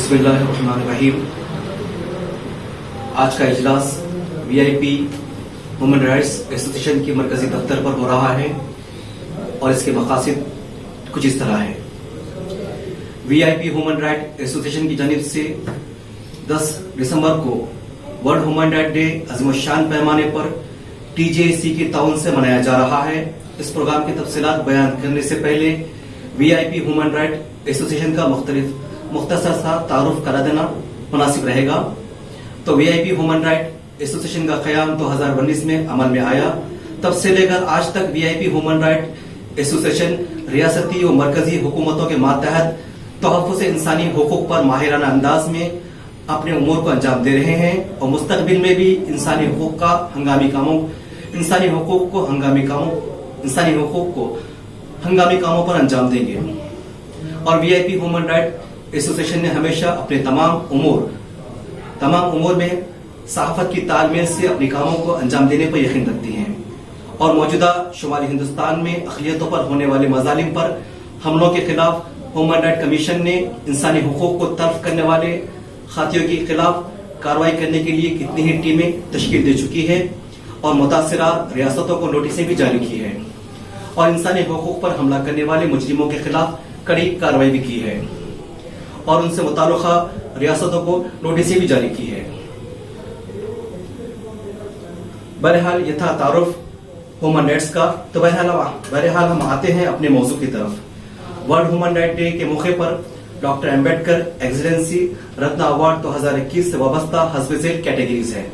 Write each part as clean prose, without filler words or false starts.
बिस्मिल्लाहिर्रहमानिर्रहीम। आज का इजलास वीआईपी ह्यूमन राइट्स एसोसिएशन के मरकजी दफ्तर पर हो रहा है और इसके मकासद कुछ इस तरह है। वीआईपी ह्यूमन राइट एसोसिएशन की जानिब से 10 दिसंबर को वर्ल्ड ह्यूमन राइट डे अज़ीमुश्शान पैमाने पर टीजेएसी के ताउन से मनाया जा रहा है। इस प्रोग्राम की तफसीलात बयान करने से पहले वीआईपी ह्यूमन राइट एसोसिएशन का मुख्तसर सा तारुफ करा देना मुनासिब रहेगा। तो वीआईपी ह्यूमन राइट एसोसिएशन का क़याम 2019 में अमल में आया। तब से लेकर आज तक वीआईपी ह्यूमन राइट एसोसिएशन रियासती और मरकजी हुकूमतों के मातहत तहफ़्फ़ुज़ इंसानी हुकूक पर माहिराना अंदाज में अपने उमूर को अंजाम दे रहे हैं और मुस्तकबिल में भी इंसानी हुकूक को हंगामी कामों पर अंजाम देंगे। और वीआईपी ह्यूमन राइट एसोसिएशन ने हमेशा अपने तमाम उमूर में सहाफत की तालमेल से अपने कामों को अंजाम देने पर यकीन रखती है और मौजूदा शुमाली हिंदुस्तान में अक़लियतों पर होने वाले मज़ालिम पर हमलों के खिलाफ ह्यूमन राइट कमीशन ने इंसानी हुकूक को तल्फ करने वाले खातियों के खिलाफ कार्रवाई करने के लिए कितनी ही टीमें तश्कील दे चुकी है और मुतासिरा रियासतों को नोटिसें भी जारी की है और इंसानी हुकूक पर हमला करने वाले मुजरिमों के खिलाफ कड़ी कार्रवाई भी की है और उनसे मुताल्लिक़ा रियासतों को नोटिसें भी जारी की है। बहरहाल यह था तारुफ ह्यूमन राइट्स का। तो बहरहाल हम आते हैं अपने मौजू की तरफ। वर्ल्ड ह्यूमन राइट डे के मौके पर डॉक्टर अम्बेडकर एक्सीलेंसी रत्न अवार्ड 2021 से वाबस्ता हस्ब-ए-ज़ैल कैटेगरीज है।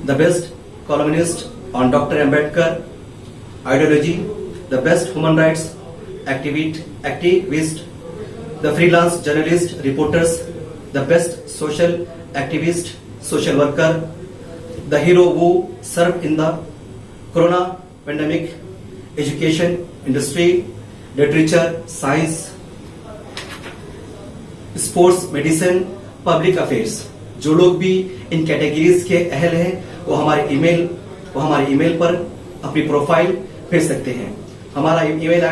The best columnist on doctor Ambedkar ideology, the best human rights activist, the freelance journalist, reporters, the best social activist, social worker, the hero who served in the corona pandemic, education, industry, literature, science, sports, medicine, public affairs। जो लोग भी इन categories के अहल हैं वो हमारे email पर अपनी प्रोफाइल भेज सकते हैं। हमारा ईमेल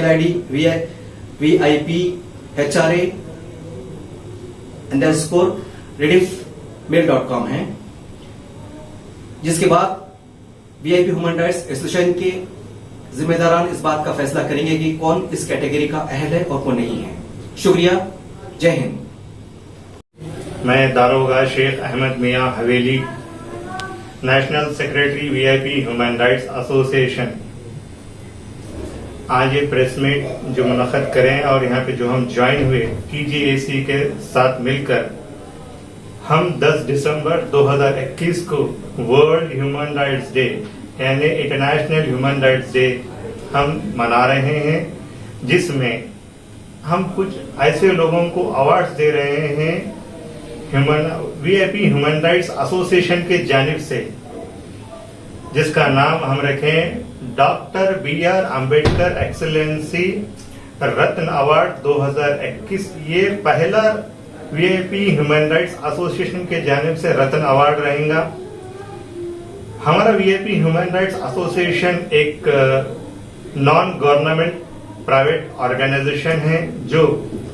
आईडी vipHRA_rediff@mail.com है। जिसके बाद वीआईपी ह्यूमन राइट्स एसोसिएशन के जिम्मेदारान इस बात का फैसला करेंगे कि कौन इस कैटेगरी का अहल है और कौन नहीं है। शुक्रिया, जय हिंद। मैं दारोगा शेख अहमद मियां हवेली, national secretary VIP human rights association, आज ये प्रेस मीट जो मुनक़्क़द करें और यहाँ पे जो हम ज्वाइन हुए टीजेएसी के साथ मिलकर हम 10 दिसंबर 2021 को वर्ल्ड ह्यूमन राइट्स डे यानी इंटरनेशनल ह्यूमन राइट्स डे हम मना रहे हैं, जिसमें हम कुछ ऐसे लोगों को अवार्ड्स दे रहे हैं वीआईपी ह्यूमन राइट्स एसोसिएशन के जानिब से, जिसका नाम हम रखें डॉक्टर BR अम्बेडकर एक्सीलेंसी रत्न अवार्ड 2021। ये पहला वीआईपी ह्यूमन राइट्स एसोसिएशन के जानिब से रत्न अवार्ड रहेगा। हमारा वीआईपी ह्यूमन राइट्स एसोसिएशन एक नॉन गवर्नमेंट प्राइवेट ऑर्गेनाइजेशन है जो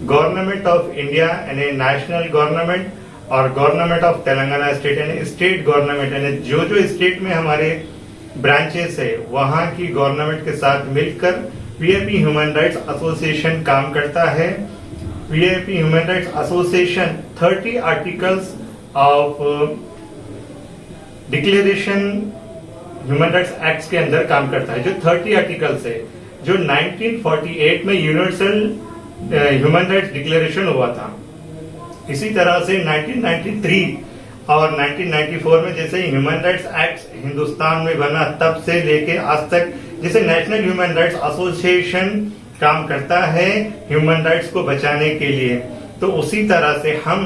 गवर्नमेंट ऑफ इंडिया यानी नेशनल गवर्नमेंट और गवर्नमेंट ऑफ तेलंगाना स्टेट यानी स्टेट गवर्नमेंट यानी जो स्टेट में हमारे ब्रांचेस है वहां की गवर्नमेंट के साथ मिलकर वीआईपी ह्यूमन राइट्स एसोसिएशन काम करता है। VIP human rights association 30 articles of declaration human rights act के अंदर काम करता है। जो 30 आर्टिकल्स है जो 1948 में यूनिवर्सल ह्यूमन राइट्स डिक्लेरेशन हुआ था। इसी तरह से 1993 और 1994 में जैसे ह्यूमन राइट्स एक्ट हिंदुस्तान में बना तब से लेके आज तक जैसे नेशनल ह्यूमन राइट्स एसोसिएशन काम करता है ह्यूमन राइट्स को बचाने के लिए, तो उसी तरह से हम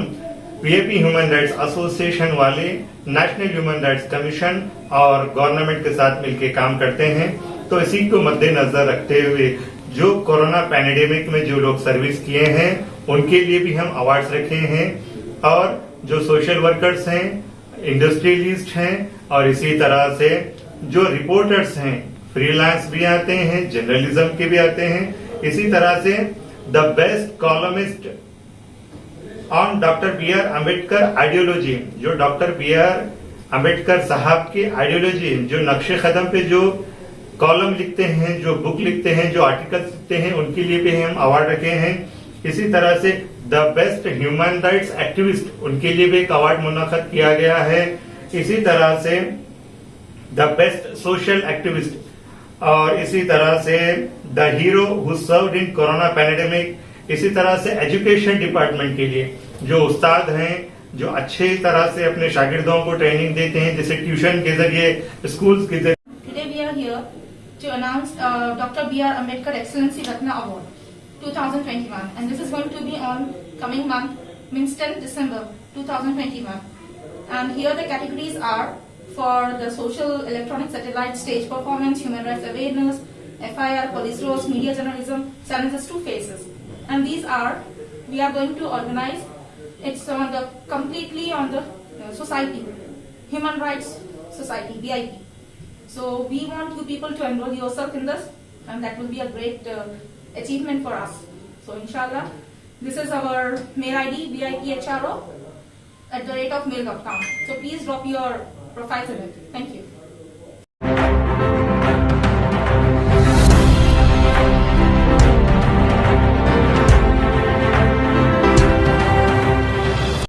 वीआईपी ह्यूमन राइट्स एसोसिएशन वाले नेशनल ह्यूमन राइट्स कमीशन और गवर्नमेंट के साथ मिलकर काम करते हैं। तो इसी को मद्देनजर रखते हुए जो कोरोना पैंडेमिक में जो लोग सर्विस किए हैं उनके लिए भी हम अवार्ड्स रखे हैं और जो सोशल वर्कर्स हैं, इंडस्ट्रियलिस्ट हैं और इसी तरह से जो रिपोर्टर्स हैं, फ्रीलांस भी आते हैं, जर्नलिज्म के भी आते हैं, इसी तरह से the best columnist on doctor B R Ambedkar ideology, जो doctor B R Ambedkar sahab की आइडियोलॉजी, जो नक्शे कदम पे जो कॉलम लिखते हैं, जो बुक लिखते हैं, जो आर्टिकल लिखते हैं, उनके लिए भी हम अवार्ड रखे हैं। इसी तरह से the best human rights activist, उनके लिए भी एक अवार्ड मुनाकिद किया गया है। इसी तरह से द बेस्ट सोशल एक्टिविस्ट, और इसी तरह से the hero who served in corona pandemic. इसी तरह से एजुकेशन डिपार्टमेंट के लिए जो उस्ताद हैं, जो अच्छे तरह से अपने शागिर्दों को ट्रेनिंग देते हैं, जैसे ट्यूशन के जरिए, स्कूल्स के जरिए। Today we are here to announce Dr. B.R. Ambedkar Excellency Ratna Award 2021, and this is going to be on coming month, means 10 December 2021. And here the categories are for the social electronic satellite stage performance, human rights awareness, FIR, police roles, media journalism, silences to faces. And these are, we are going to organize, it's on the completely on the society, human rights society, VIP. So we want you people to enroll yourself in this, and that will be a great achievement for us. So inshallah, this is our mail ID, VIPHRO @mail.com. So please drop your profiles in it. Thank you.